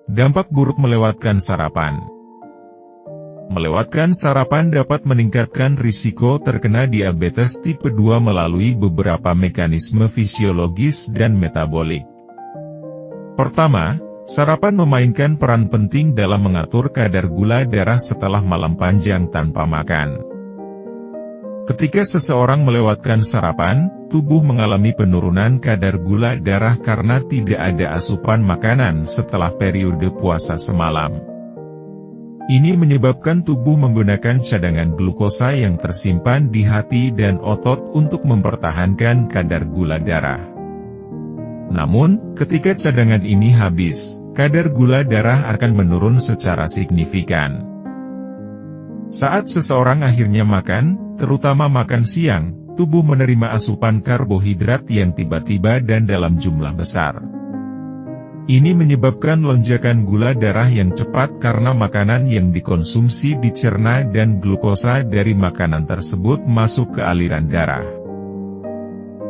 Dampak buruk melewatkan sarapan. Melewatkan sarapan dapat meningkatkan risiko terkena diabetes tipe 2 melalui beberapa mekanisme fisiologis dan metabolik. Pertama, sarapan memainkan peran penting dalam mengatur kadar gula darah setelah malam panjang tanpa makan. Ketika seseorang melewatkan sarapan, tubuh mengalami penurunan kadar gula darah karena tidak ada asupan makanan setelah periode puasa semalam. Ini menyebabkan tubuh menggunakan cadangan glukosa yang tersimpan di hati dan otot untuk mempertahankan kadar gula darah. Namun, ketika cadangan ini habis, kadar gula darah akan menurun secara signifikan. Saat seseorang akhirnya makan, terutama makan siang, tubuh menerima asupan karbohidrat yang tiba-tiba dan dalam jumlah besar. Ini menyebabkan lonjakan gula darah yang cepat karena makanan yang dikonsumsi dicerna dan glukosa dari makanan tersebut masuk ke aliran darah.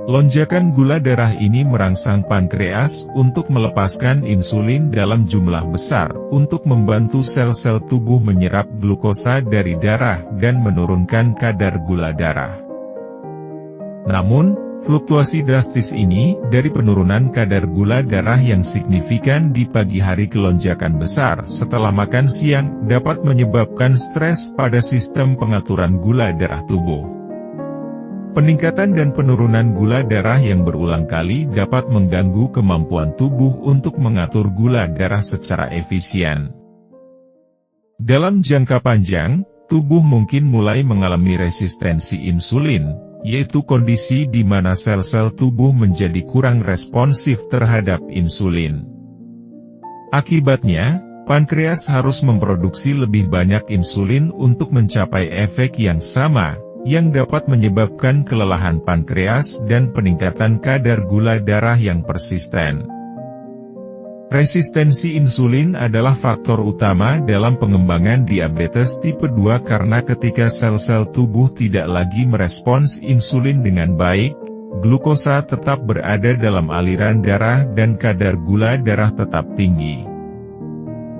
Lonjakan gula darah ini merangsang pankreas untuk melepaskan insulin dalam jumlah besar untuk membantu sel-sel tubuh menyerap glukosa dari darah dan menurunkan kadar gula darah. Namun, fluktuasi drastis ini dari penurunan kadar gula darah yang signifikan di pagi hari ke lonjakan besar setelah makan siang dapat menyebabkan stres pada sistem pengaturan gula darah tubuh. Peningkatan dan penurunan gula darah yang berulang kali dapat mengganggu kemampuan tubuh untuk mengatur gula darah secara efisien. Dalam jangka panjang, tubuh mungkin mulai mengalami resistensi insulin, yaitu kondisi di mana sel-sel tubuh menjadi kurang responsif terhadap insulin. Akibatnya, pankreas harus memproduksi lebih banyak insulin untuk mencapai efek yang sama, yang dapat menyebabkan kelelahan pankreas dan peningkatan kadar gula darah yang persisten. Resistensi insulin adalah faktor utama dalam pengembangan diabetes tipe 2 karena ketika sel-sel tubuh tidak lagi merespons insulin dengan baik, glukosa tetap berada dalam aliran darah dan kadar gula darah tetap tinggi.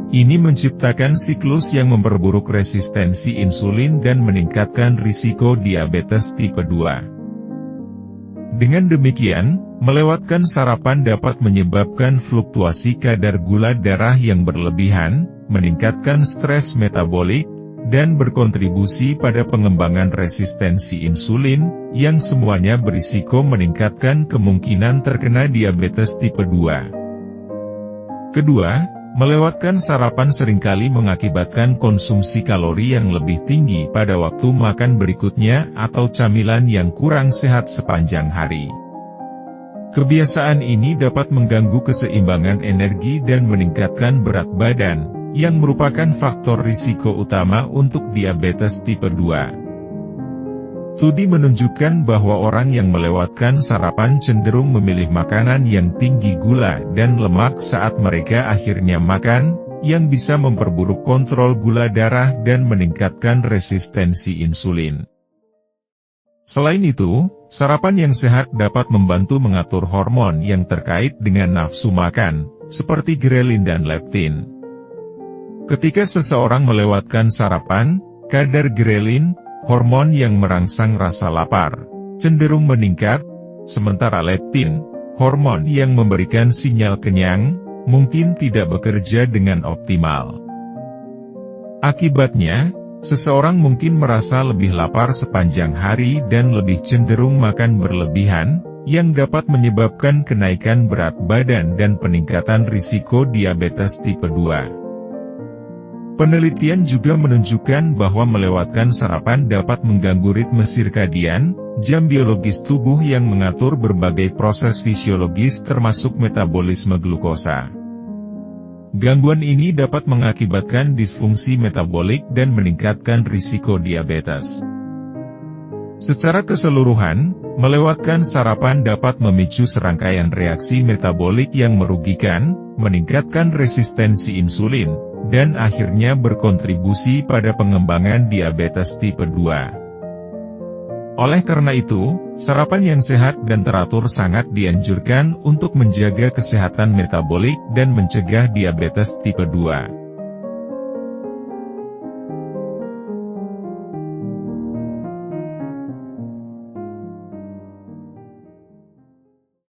Ini menciptakan siklus yang memperburuk resistensi insulin dan meningkatkan risiko diabetes tipe 2. Dengan demikian, melewatkan sarapan dapat menyebabkan fluktuasi kadar gula darah yang berlebihan, meningkatkan stres metabolik, dan berkontribusi pada pengembangan resistensi insulin, yang semuanya berisiko meningkatkan kemungkinan terkena diabetes tipe 2. Kedua, melewatkan sarapan seringkali mengakibatkan konsumsi kalori yang lebih tinggi pada waktu makan berikutnya atau camilan yang kurang sehat sepanjang hari. Kebiasaan ini dapat mengganggu keseimbangan energi dan meningkatkan berat badan, yang merupakan faktor risiko utama untuk diabetes tipe 2. Studi menunjukkan bahwa orang yang melewatkan sarapan cenderung memilih makanan yang tinggi gula dan lemak saat mereka akhirnya makan, yang bisa memperburuk kontrol gula darah dan meningkatkan resistensi insulin. Selain itu, sarapan yang sehat dapat membantu mengatur hormon yang terkait dengan nafsu makan, seperti grelin dan leptin. Ketika seseorang melewatkan sarapan, kadar grelin, hormon yang merangsang rasa lapar, cenderung meningkat, sementara leptin, hormon yang memberikan sinyal kenyang, mungkin tidak bekerja dengan optimal. Akibatnya, seseorang mungkin merasa lebih lapar sepanjang hari dan lebih cenderung makan berlebihan, yang dapat menyebabkan kenaikan berat badan dan peningkatan risiko diabetes tipe 2. Penelitian juga menunjukkan bahwa melewatkan sarapan dapat mengganggu ritme sirkadian, jam biologis tubuh yang mengatur berbagai proses fisiologis termasuk metabolisme glukosa. Gangguan ini dapat mengakibatkan disfungsi metabolik dan meningkatkan risiko diabetes. Secara keseluruhan, melewatkan sarapan dapat memicu serangkaian reaksi metabolik yang merugikan, meningkatkan resistensi insulin, dan akhirnya berkontribusi pada pengembangan diabetes tipe 2. Oleh karena itu, sarapan yang sehat dan teratur sangat dianjurkan untuk menjaga kesehatan metabolik dan mencegah diabetes tipe 2.